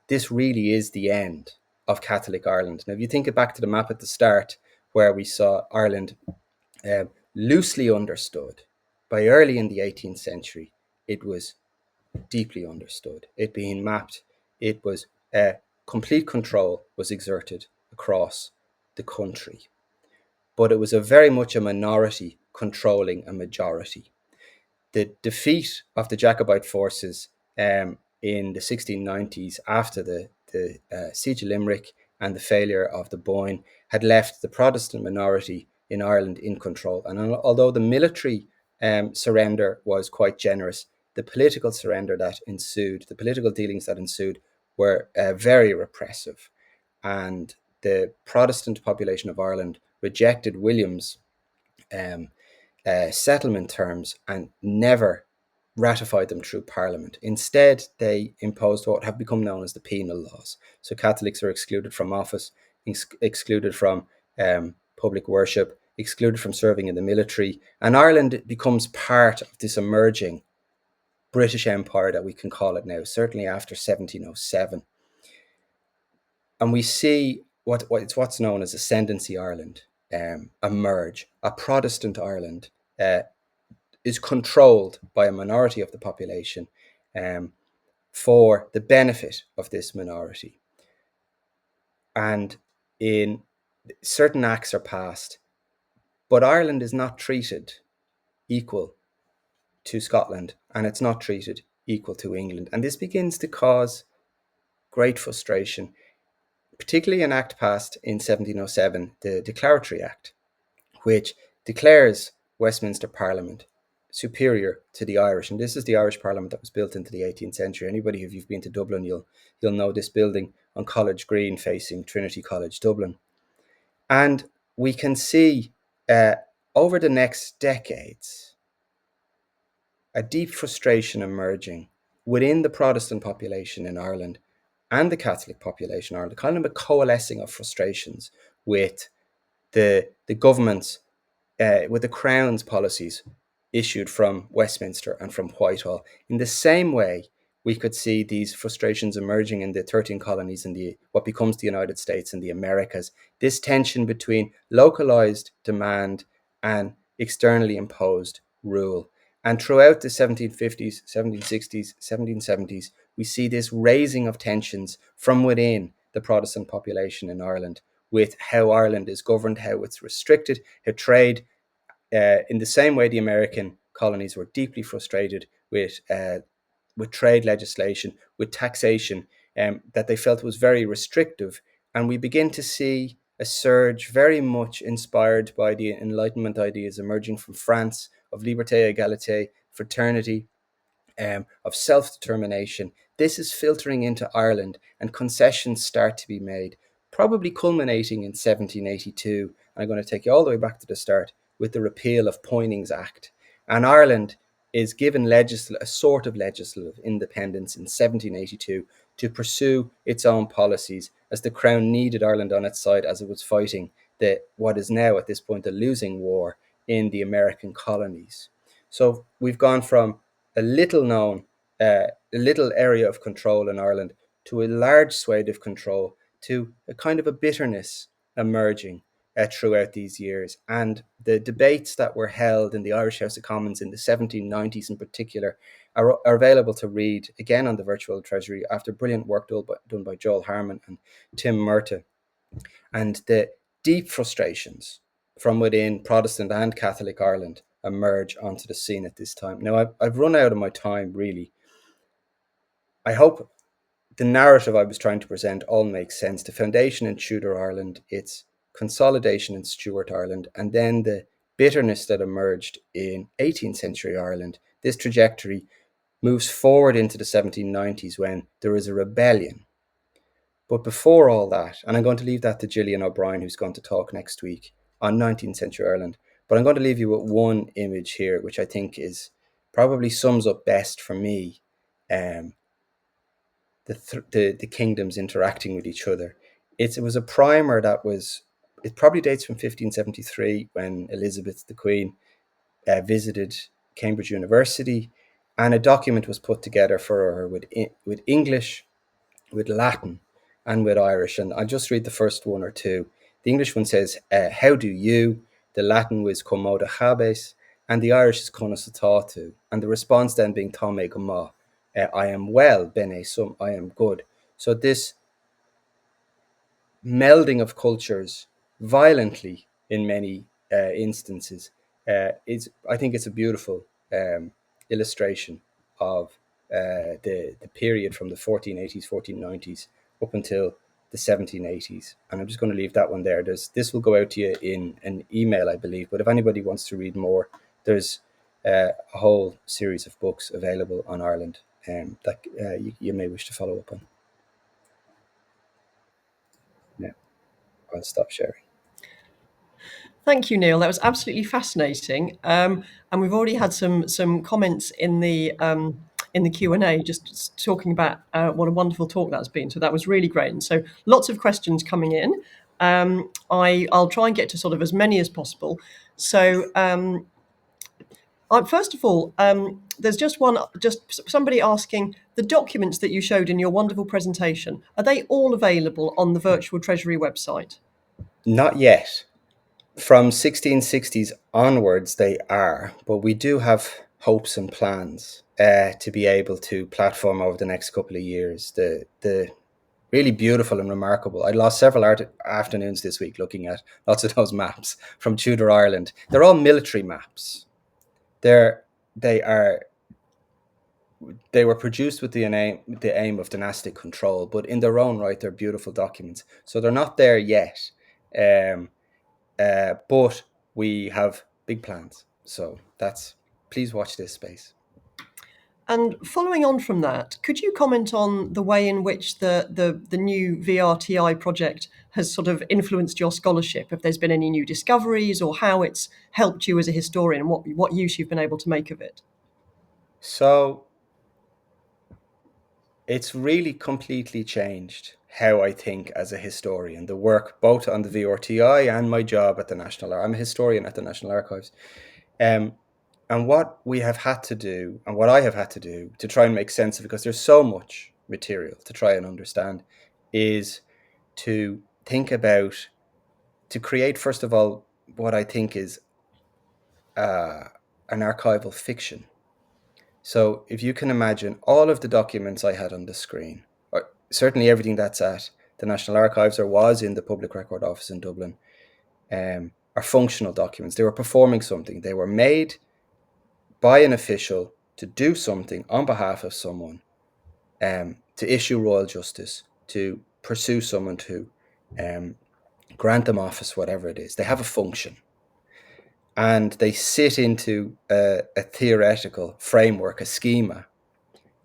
this really is the end of Catholic Ireland. Now, if you think it back to the map at the start, where we saw Ireland loosely understood, by early in the 18th century, it was deeply understood. It being mapped, it was complete control was exerted across the country. But it was very much a minority controlling a majority. The defeat of the Jacobite forces in the 1690s after the Siege of Limerick and the failure of the Boyne had left the Protestant minority in Ireland in control. And although the military surrender was quite generous, the political surrender that ensued, the political dealings that ensued, were very repressive. And the Protestant population of Ireland rejected William's settlement terms and never ratified them through Parliament. Instead, they imposed what have become known as the penal laws. So Catholics are excluded from office, excluded from public worship, excluded from serving in the military, and Ireland becomes part of this emerging British Empire that we can call it now, certainly after 1707. And we see what's known as Ascendancy Ireland emerge, a Protestant Ireland is controlled by a minority of the population for the benefit of this minority. And in certain acts are passed, but Ireland is not treated equal to Scotland, and it's not treated equal to England. And this begins to cause great frustration, particularly an act passed in 1707, the Declaratory Act, which declares Westminster Parliament superior to the Irish. And this is the Irish Parliament that was built into the 18th century. Anybody, if you've been to Dublin, you'll know this building on College Green facing Trinity College, Dublin. And we can see over the next decades a deep frustration emerging within the Protestant population in Ireland and the Catholic population in Ireland, kind of a coalescing of frustrations with the government's with the Crown's policies issued from Westminster and from Whitehall. In the same way, we could see these frustrations emerging in the 13 colonies in what becomes the United States and the Americas. This tension between localized demand and externally imposed rule. And throughout the 1750s, 1760s, 1770s, we see this raising of tensions from within the Protestant population in Ireland, with how Ireland is governed, how it's restricted, how trade, in the same way the American colonies were deeply frustrated with trade legislation, with taxation, that they felt was very restrictive. And we begin to see a surge very much inspired by the Enlightenment ideas emerging from France of liberté, égalité, fraternity, of self-determination. This is filtering into Ireland, and concessions start to be made, probably culminating in 1782. I'm going to take you all the way back to the start with the repeal of Poynings Act. And Ireland is given a sort of legislative independence in 1782 to pursue its own policies, as the Crown needed Ireland on its side as it was fighting what is now at this point a losing war in the American colonies. So we've gone from a little area of control in Ireland to a large swathe of control, to a kind of a bitterness emerging throughout these years. And the debates that were held in the Irish House of Commons in the 1790s in particular are available to read again on the Virtual Treasury after brilliant work done by Joel Harmon and Tim Murtagh. And the deep frustrations from within Protestant and Catholic Ireland emerge onto the scene at this time. Now, I've run out of my time, really. I hope the narrative I was trying to present all makes sense. The foundation in Tudor Ireland, its consolidation in Stuart Ireland, and then the bitterness that emerged in 18th century Ireland. This trajectory moves forward into the 1790s when there is a rebellion. But before all that, and I'm going to leave that to Gillian O'Brien, who's going to talk next week on 19th century Ireland, but I'm going to leave you with one image here, which I think is probably sums up best for me the kingdoms interacting with each other. It was a primer it probably dates from 1573 when Elizabeth the Queen visited Cambridge University, and a document was put together for her with English, with Latin, and with Irish. And I'll just read the first one or two. The English one says, how do you? The Latin was commoda habes, and the Irish is conasatatu. And the response then being tome gama, I am well, bene sum, I am good. So this melding of cultures violently in many instances I think it's a beautiful illustration of the period from the 1480s, 1490s up until the 1780s. And I'm just going to leave that one there. This will go out to you in an email, I believe. But if anybody wants to read more, there's a whole series of books available on Ireland that you may wish to follow up on. Yeah, I'll stop sharing. Thank you, Neil. That was absolutely fascinating, and we've already had some comments in the Q&A just talking about what a wonderful talk that's been. So that was really great, and so lots of questions coming in. I'll try and get to sort of as many as possible. So first of all, there's just somebody asking, the documents that you showed in your wonderful presentation, are they all available on the Virtual Treasury website? Not yet. From 1660s onwards, they are, but we do have hopes and plans to be able to platform over the next couple of years. The really beautiful and remarkable. I lost several afternoons this week looking at lots of those maps from Tudor Ireland. They're all military maps. They were produced with the aim of dynastic control, but in their own right, they're beautiful documents. So they're not there yet. But we have big plans. So please watch this space. And following on from that, could you comment on the way in which the new VRTI project has sort of influenced your scholarship? If there's been any new discoveries or how it's helped you as a historian and what use you've been able to make of it? So it's really completely changed how I think as a historian, the work both on the VRTI and my job at the I'm a historian at the National Archives. And what we have had to do, and what I have had to do to try and make sense of it, because there's so much material to try and understand, is to think about, to create, first of all, what I think is an archival fiction. So if you can imagine all of the documents I had on the screen, or certainly everything that's at the National Archives or was in the Public Record Office in Dublin, are functional documents. They were performing something. They were made by an official to do something on behalf of someone, to issue royal justice, to pursue someone, to grant them office, whatever it is. They have a function. And they sit into a theoretical framework, a schema,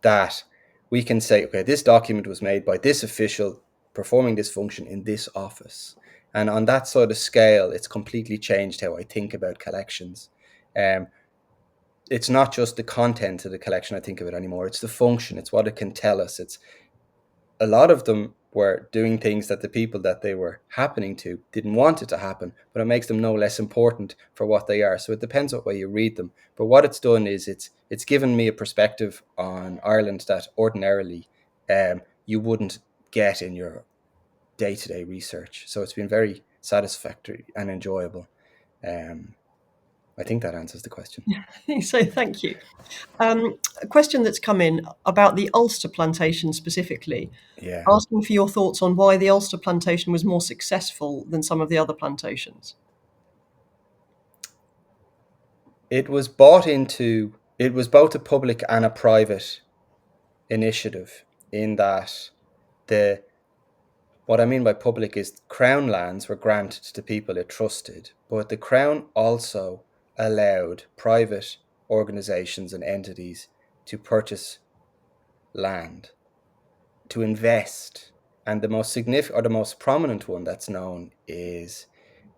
that we can say, okay, this document was made by this official performing this function in this office. And on that sort of scale, it's completely changed how I think about collections. It's not just the content of the collection I think of it anymore. It's the function. It's what it can tell us. It's a lot of them were doing things that the people that they were happening to didn't want it to happen, but it makes them no less important for what they are. So it depends what way you read them. But what it's done is it's given me a perspective on Ireland that ordinarily you wouldn't get in your day-to-day research. So it's been very satisfactory and enjoyable. I think that answers the question. So thank you. A question that's come in about the Ulster plantation specifically, asking for your thoughts on why the Ulster plantation was more successful than some of the other plantations. It was both a public and a private initiative, in that what I mean by public is Crown lands were granted to people it trusted, but the Crown also allowed private organizations and entities to purchase land, to invest. And the most significant, or the most prominent one that's known, is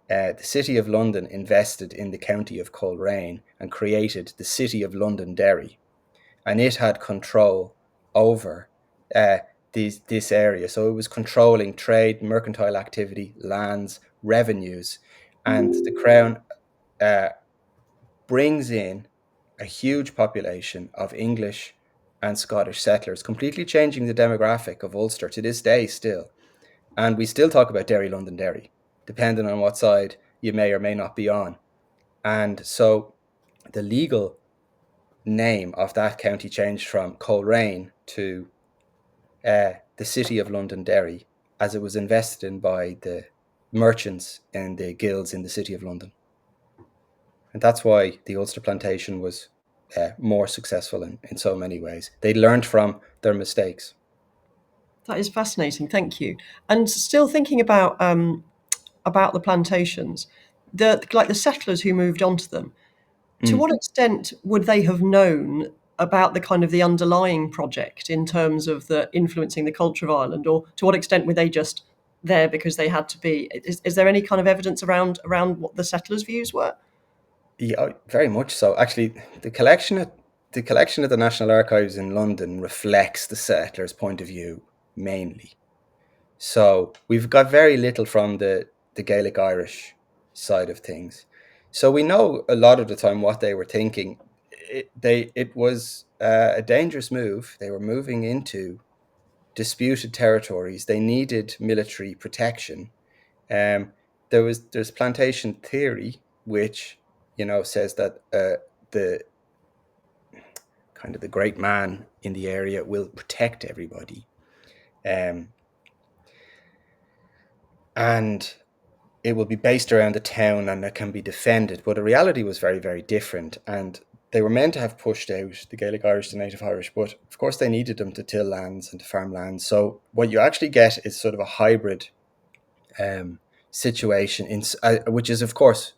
the City of London invested in the county of Coleraine and created the City of Londonderry. And it had control over this area. So it was controlling trade, mercantile activity, lands, revenues, and the crown brings in a huge population of English and Scottish settlers, completely changing the demographic of Ulster to this day still. And we still talk about Derry, London, Derry, depending on what side you may or may not be on. And so the legal name of that county changed from Coleraine to the city of Londonderry, as it was invested in by the merchants and the guilds in the city of London. And that's why the Ulster plantation was more successful in so many ways. They learned from their mistakes. That is fascinating. Thank you. And still thinking about the plantations, the settlers who moved onto them. To what extent would they have known about the kind of the underlying project in terms of the influencing the culture of Ireland, or to what extent were they just there because they had to be? Is there any kind of evidence around what the settlers' views were? Yeah, very much so. Actually, the collection at the National Archives in London reflects the settlers' point of view mainly. So we've got very little from the Gaelic Irish side of things. So we know a lot of the time what they were thinking. It was a dangerous move. They were moving into disputed territories. They needed military protection. There's plantation theory, which says that the kind of the great man in the area will protect everybody, and it will be based around the town and it can be defended. But the reality was very, very different. And they were meant to have pushed out the Gaelic Irish, the Native Irish, but of course they needed them to till lands and to farm lands. So what you actually get is sort of a hybrid situation, which is, of course,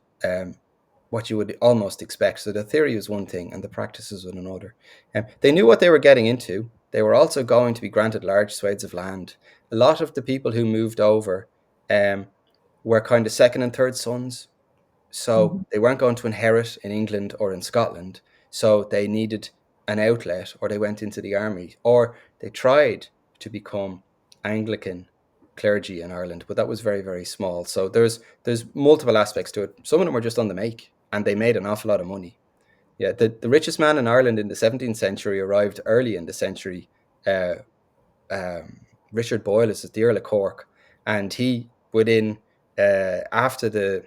what you would almost expect. So the theory was one thing and the practices was another. They knew what they were getting into. They were also going to be granted large swathes of land. A lot of the people who moved over were kind of second and third sons. So they weren't going to inherit in England or in Scotland. So they needed an outlet, or they went into the army, or they tried to become Anglican clergy in Ireland, but that was very, very small. So there's multiple aspects to it. Some of them were just on the make, and they made an awful lot of money. Yeah, the richest man in Ireland in the 17th century arrived early in the century. Richard Boyle is the Earl of Cork, and he after the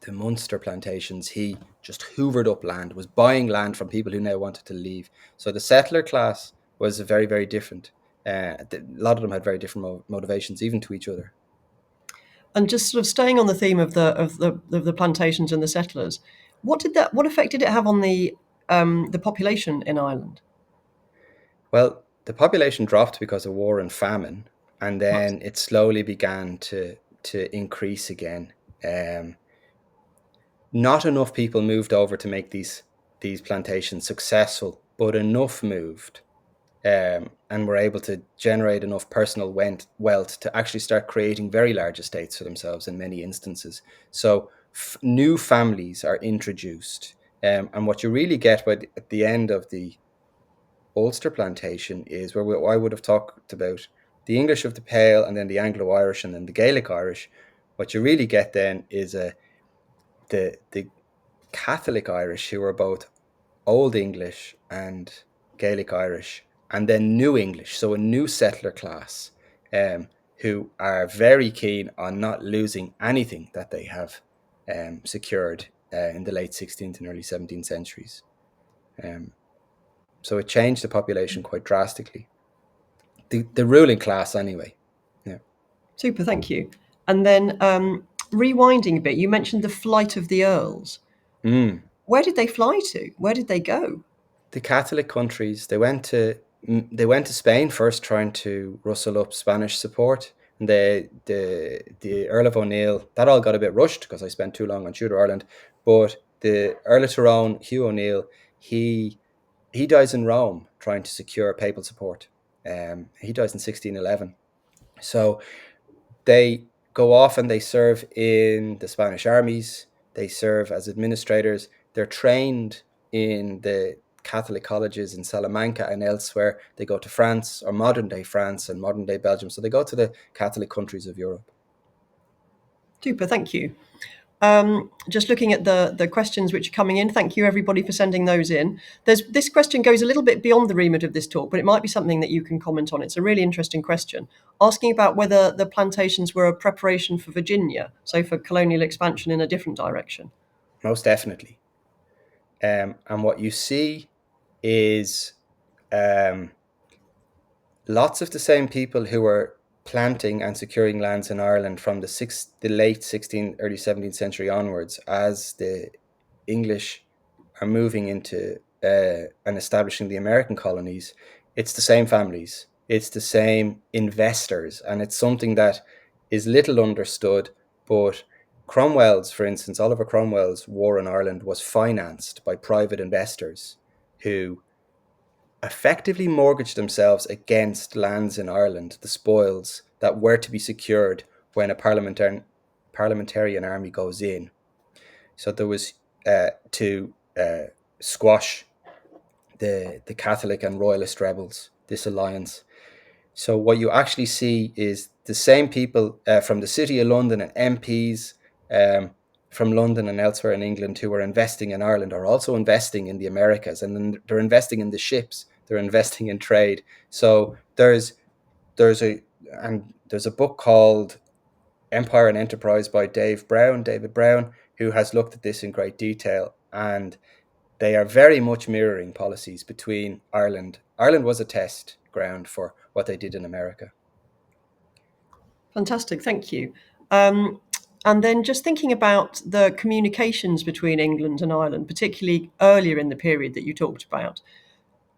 Munster plantations, he just hoovered up land, was buying land from people who now wanted to leave. So the settler class was very, very different. A lot of them had very different motivations, even to each other. And just sort of staying on the theme of the plantations and the settlers, what effect did it have on the population in Ireland? Well, the population dropped because of war and famine, and then it slowly began to increase again. Not enough people moved over to make these plantations successful, but enough moved, and were able to generate enough personal wealth to actually start creating very large estates for themselves in many instances. So new families are introduced, and what you really get at the end of the Ulster plantation is where I would have talked about the English of the Pale, and then the Anglo-Irish, and then the Gaelic Irish. What you really get then is the Catholic Irish, who are both Old English and Gaelic Irish, and then New English, so a new settler class, who are very keen on not losing anything that they have secured in the late 16th and early 17th centuries. So it changed the population quite drastically. The ruling class, anyway. Yeah. Super, thank you. And then rewinding a bit, you mentioned the flight of the earls. Where did they fly to? Where did they go? The Catholic countries, they went to Spain first, trying to rustle up Spanish support. And the Earl of O'Neill, that all got a bit rushed because I spent too long on Tudor Ireland. But the Earl of Tyrone, Hugh O'Neill, he dies in Rome trying to secure papal support. He dies in 1611. So they go off and they serve in the Spanish armies. They serve as administrators. They're trained in the Catholic colleges in Salamanca and elsewhere. They go to France, or modern-day France and modern-day Belgium. So they go to the Catholic countries of Europe. Super, thank you. Just looking at the questions which are coming in, thank you everybody for sending those in. This question goes a little bit beyond the remit of this talk, but it might be something that you can comment on. It's a really interesting question, asking about whether the plantations were a preparation for Virginia, so for colonial expansion in a different direction. Most definitely. And what you see is lots of the same people who were planting and securing lands in Ireland from the late 16th, early 17th century onwards, as the English are moving into and establishing the American colonies. It's the same families, it's the same investors, and it's something that is little understood. But Cromwell's, for instance, Oliver Cromwell's war in Ireland was financed by private investors who effectively mortgaged themselves against lands in Ireland, the spoils that were to be secured when a parliamentarian army goes in. So there was to squash the Catholic and Royalist rebels, this alliance. So what you actually see is the same people from the City of London and MPs from London and elsewhere in England who are investing in Ireland are also investing in the Americas, and then they're investing in the ships, they're investing in trade. So there's a book called Empire and Enterprise by David Brown, who has looked at this in great detail, and they are very much mirroring policies between Ireland. Ireland was a test ground for what they did in America. Fantastic, thank you. And then just thinking about the communications between England and Ireland, particularly earlier in the period that you talked about.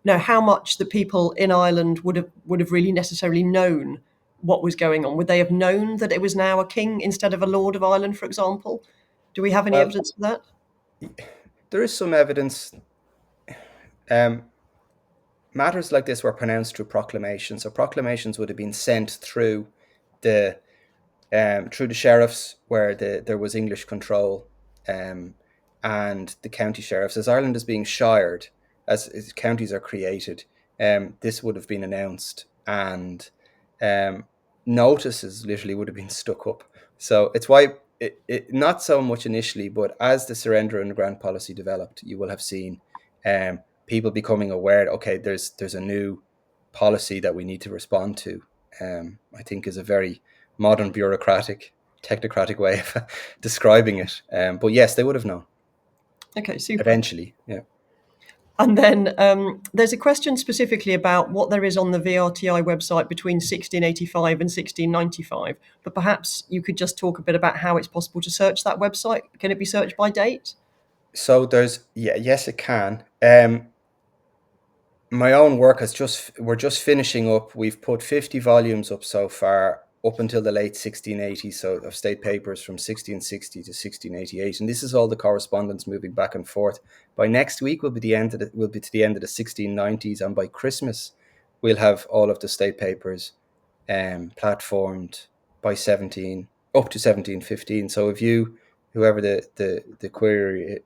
Now, how much the people in Ireland would have really necessarily known what was going on? Would they have known that it was now a king instead of a lord of Ireland, for example? Do we have any evidence of that? There is some evidence. Matters like this were pronounced through proclamations. So proclamations would have been sent through the sheriffs, where there was English control, and the county sheriffs. As Ireland is being shired, as counties are created, this would have been announced, and notices literally would have been stuck up. So it's why it not so much initially, but as the surrender and grant policy developed, you will have seen people becoming aware, okay, there's a new policy that we need to respond to. I think is a very modern bureaucratic, technocratic way of describing it. But yes, they would have known. Okay, super. Eventually, yeah. And then there's a question specifically about what there is on the VRTI website between 1685 and 1695. But perhaps you could just talk a bit about how it's possible to search that website. Can it be searched by date? So yes, it can. My own work we're just finishing up. We've put 50 volumes up so far, up until the late 1680s, so of state papers from 1660 to 1688, and this is all the correspondence moving back and forth. By next week, we'll be to the end of the 1690s, and by Christmas, we'll have all of the state papers platformed by up to 1715. So if whoever the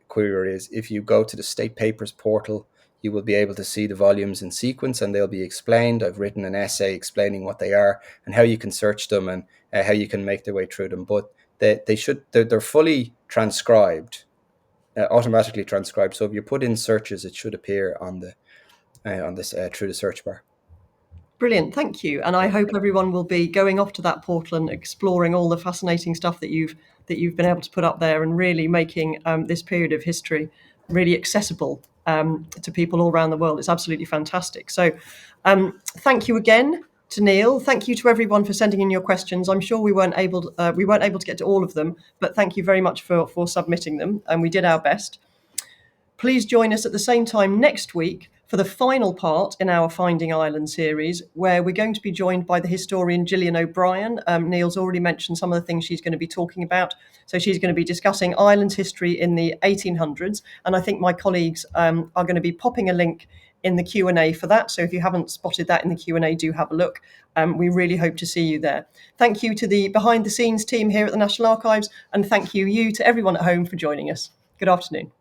querer is, if you go to the state papers portal, you will be able to see the volumes in sequence, and they'll be explained. I've written an essay explaining what they are and how you can search them, and how you can make their way through them. But they're fully transcribed, automatically transcribed. So if you put in searches, it should appear on through the search bar. Brilliant, thank you. And I hope everyone will be going off to that portal and exploring all the fascinating stuff that you've been able to put up there, and really making this period of history really accessible to people all around the world. It's absolutely fantastic. So thank you again to Neil. Thank you to everyone for sending in your questions. I'm sure we weren't able to get to all of them, but thank you very much for submitting them, and we did our best. Please join us at the same time next week for the final part in our Finding Ireland series, where we're going to be joined by the historian Gillian O'Brien. Neil's already mentioned some of the things she's going to be talking about. So she's going to be discussing Ireland's history in the 1800s. And I think my colleagues are going to be popping a link in the Q&A for that. So if you haven't spotted that in the Q&A, do have a look. We really hope to see you there. Thank you to the behind the scenes team here at the National Archives, and thank you to everyone at home for joining us. Good afternoon.